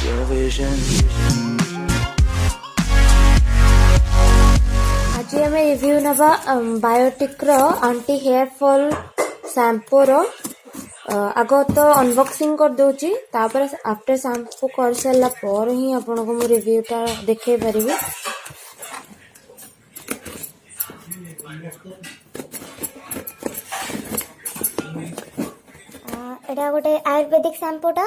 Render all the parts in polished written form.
your vision. आज आम review नवा बायोटिक रो एंटी हेयर फॉल शैम्पू रो आग तो अनबॉक्सिंग कर दूची तापर आफ्टर शैम्पू कर सारा पर ही आपन को मु रिव्यूटा देखे परिबी। एटा गोटे आयुर्वेदिक शैम्पूटा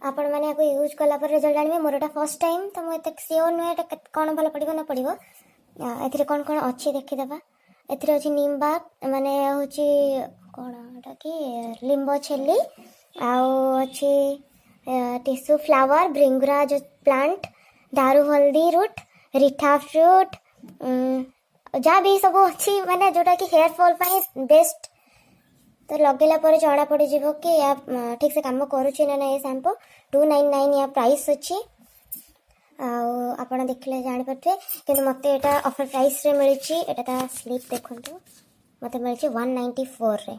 आपण मैंने आपको यूज कला पर रिजल्ट जानवे। मोर एटा फर्स्ट टाइम तो मुझे सियोर नुहे कौन भल पड़ो न पड़ो। ए कौन कौन अच्छी देखीदे ए अच्छी नीम बाग माने हूँ कौन कि लिंब छेली अच्छी टिश्यू फ्लावर भृंगराज प्लांट दारू हल्दी रूट रिठा फ्रूट जहाँ भी सब अच्छी माने जोटा कि हेयर फॉल बेस्ट। तो लगेला पर जना पड़ जीव कि या ठीक से काम करुच्छी ना ये शैम्पू 299 या प्राइस अच्छी आपण देखले जानी पारे कि मत यहाँ ऑफर प्राइस रे मिली एटा स्लीप देखु मत मिली 194 रे।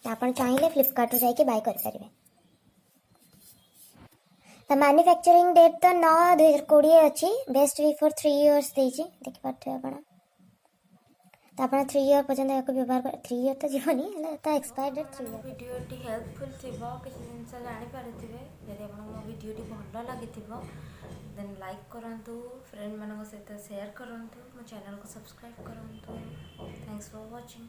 आप चाहिए फ्लिपकार्ट जाके बाय करें। तो मैन्युफैक्चरिंग डेट तो 9/2020 अच्छी बेस्ट बिफोर 3 इयर्स देखिए आप तो आप 3 इयर पर्यंत या व्यवहार कर 3 इयर तो जीवनी एक्सपायर डेट 3 इयर। वीडियोटी हेल्पफुल थी किसी जिन जानीपारे जब आप मो भिडी भल लगी देन लाइक करूँ फ्रेंड मान सहित शेयर करूँ मो चैनल को सब्सक्राइब करूँ। Thanks for watching.